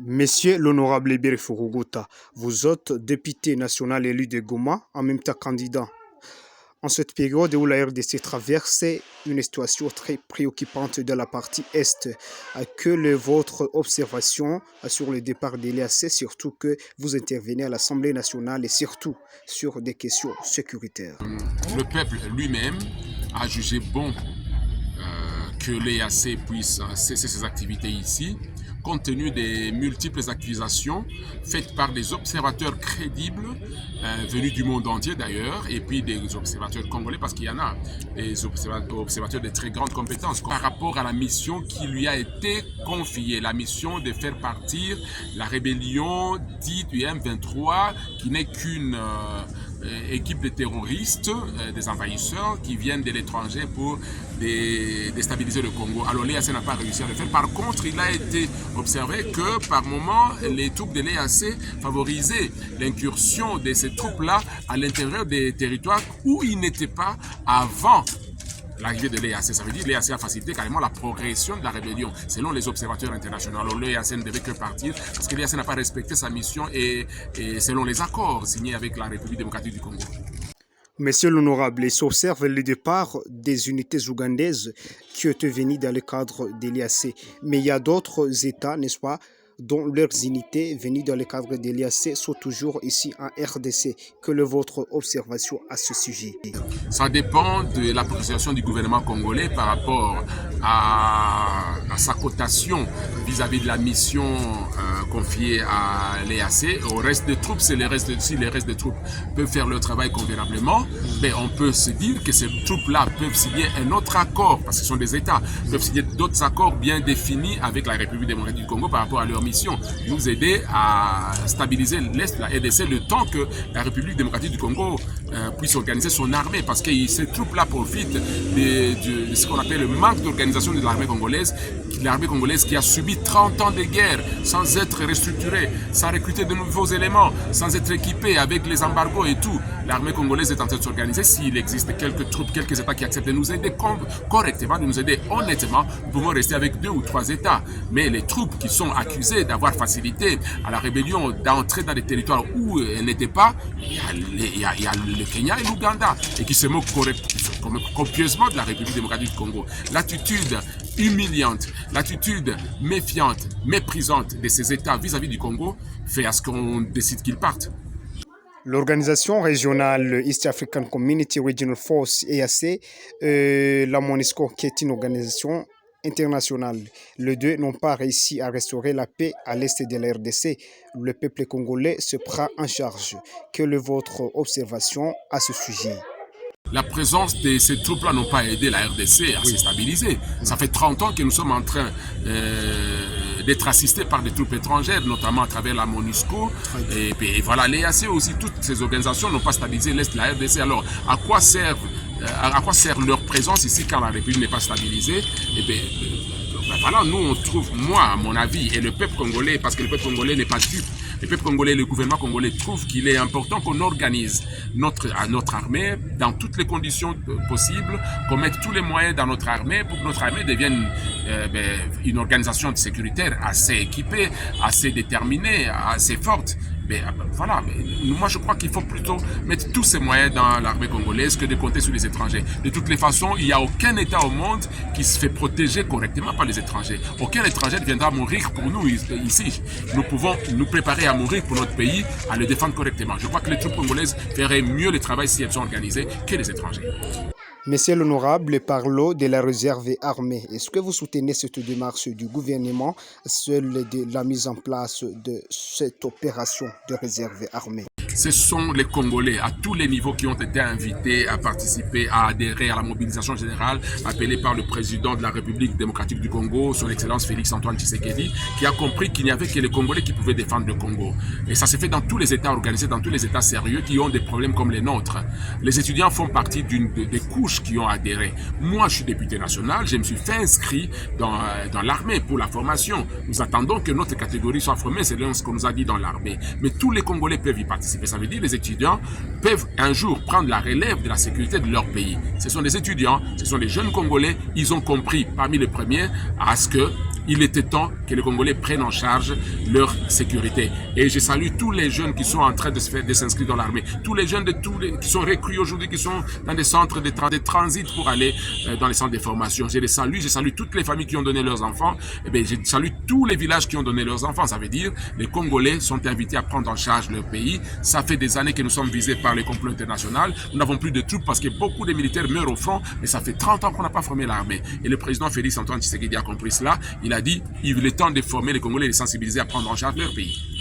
Monsieur l'honorable Iberi Furugota, vous êtes député national élu de Goma, en même temps candidat. En cette période où la RDC traverse une situation très préoccupante de la partie Est, quelle est votre observation sur le départ de l'EAC, surtout que vous intervenez à l'Assemblée nationale et surtout sur des questions sécuritaires? Le peuple lui-même a jugé bon que l'EAC puisse cesser ses activités ici, compte tenu des multiples accusations faites par des observateurs crédibles, venus du monde entier d'ailleurs, et puis des observateurs congolais, parce qu'il y en a, des observateurs de très grandes compétences, par rapport à la mission qui lui a été confiée, la mission de faire partir la rébellion dite du M23, qui n'est qu'une équipe de terroristes, des envahisseurs qui viennent de l'étranger pour déstabiliser le Congo. Alors l'EAC n'a pas réussi à le faire. Par contre, il a été observé que par moment, les troupes de l'EAC favorisaient l'incursion de ces troupes-là à l'intérieur des territoires où ils n'étaient pas avant l'arrivée de l'EAC. Ça veut dire que l'EAC a facilité carrément la progression de la rébellion, selon les observateurs internationaux. Alors l'EAC ne devait que partir parce que l'EAC n'a pas respecté sa mission et selon les accords signés avec la République démocratique du Congo. Monsieur l'honorable, il s'observe le départ des unités ougandaises qui étaient venues dans le cadre de l'EAC. Mais il y a d'autres États, n'est-ce pas, dont leurs unités venues dans le cadre de l'EAC sont toujours ici en RDC. Quelle est votre observation à ce sujet? Ça dépend de l'appréciation du gouvernement congolais par rapport à sa cotation vis-à-vis de la mission confiée à l'EAC. Au reste des troupes, si les restes des troupes peuvent faire leur travail convenablement, mais on peut se dire que ces troupes-là peuvent signer un autre accord, parce que ce sont des États, peuvent signer d'autres accords bien définis avec la République démocratique du Congo par rapport à leur mission, nous aider à stabiliser l'Est de la RDC le temps que la République démocratique du Congo puisse organiser son armée, parce que ces troupes-là profitent de ce qu'on appelle le manque d'organisation de l'armée congolaise qui a subi 30 ans de guerre sans être restructurée, sans recruter de nouveaux éléments, sans être équipée avec les embargos et tout. L'armée congolaise est en train de s'organiser. S'il existe quelques troupes, quelques États qui acceptent de nous aider correctement, de nous aider honnêtement, nous pouvons rester avec 2 ou 3 États. Mais les troupes qui sont accusées d'avoir facilité à la rébellion d'entrer dans des territoires où elles n'étaient pas, il y a le Kenya et l'Ouganda, et qui se moquent copieusement de la République démocratique du Congo. L'attitude humiliante, l'attitude méfiante, méprisante de ces États vis-à-vis du Congo fait à ce qu'on décide qu'ils partent. L'organisation régionale East African Community Regional Force, EAC, la MONUSCO, qui est une organisation internationale. Les deux n'ont pas réussi à restaurer la paix à l'est de la RDC. Le peuple congolais se prend en charge. Quelle est votre observation à ce sujet? La présence de ces troupes-là n'ont pas aidé la RDC à se stabiliser. Ça fait 30 ans que nous sommes en train d'être assistés par des troupes étrangères, notamment à travers la MONUSCO. Et voilà, l'EAC aussi, toutes ces organisations n'ont pas stabilisé l'Est de la RDC. Alors, à quoi sert leur présence ici quand la République n'est pas stabilisée? Et bien, voilà, nous on trouve, moi à mon avis, et le peuple congolais, parce que le peuple congolais n'est pas dupe, le peuple congolais, le gouvernement congolais trouve qu'il est important qu'on organise notre armée dans toutes les conditions possibles, qu'on mette tous les moyens dans notre armée pour que notre armée devienne une organisation sécuritaire assez équipée, assez déterminée, assez forte. Mais voilà, moi je crois qu'il faut plutôt mettre tous ces moyens dans l'armée congolaise que de compter sur les étrangers. De toutes les façons, il n'y a aucun État au monde qui se fait protéger correctement par les étrangers. Aucun étranger ne viendra mourir pour nous ici. Nous pouvons nous préparer à mourir pour notre pays, à le défendre correctement. Je crois que les troupes congolaises feraient mieux le travail si elles sont organisées que les étrangers. Monsieur l'honorable, parlons de la réserve armée. Est-ce que vous soutenez cette démarche du gouvernement, celle de la mise en place de cette opération de réserve armée? Ce sont les Congolais à tous les niveaux qui ont été invités à participer, à adhérer à la mobilisation générale appelée par le président de la République démocratique du Congo, son Excellence Félix-Antoine Tshisekedi, qui a compris qu'il n'y avait que les Congolais qui pouvaient défendre le Congo. Et ça s'est fait dans tous les États organisés, dans tous les États sérieux qui ont des problèmes comme les nôtres. Les étudiants font partie des couches qui ont adhéré. Moi, je suis député national, je me suis fait inscrit dans l'armée pour la formation. Nous attendons que notre catégorie soit formée, c'est ce qu'on nous a dit dans l'armée. Mais tous les Congolais peuvent y participer. Ça veut dire que les étudiants peuvent un jour prendre la relève de la sécurité de leur pays. Ce sont des étudiants, ce sont des jeunes Congolais, ils ont compris parmi les premiers à ce que il était temps que les Congolais prennent en charge leur sécurité. Et je salue tous les jeunes qui sont en train de s'inscrire dans l'armée, tous les jeunes qui sont recrutés aujourd'hui, qui sont dans des centres de transit pour aller dans les centres de formation. Je salue toutes les familles qui ont donné leurs enfants, et bien, je salue tous les villages qui ont donné leurs enfants. Ça veut dire les Congolais sont invités à prendre en charge leur pays. Ça fait des années que nous sommes visés par les complots internationaux. Nous n'avons plus de troupes parce que beaucoup de militaires meurent au front, mais ça fait 30 ans qu'on n'a pas formé l'armée. Et le président Félix Antoine Tshisekedi a compris cela. Il a dit il est temps de former les Congolais et de les sensibiliser à prendre en charge leur pays.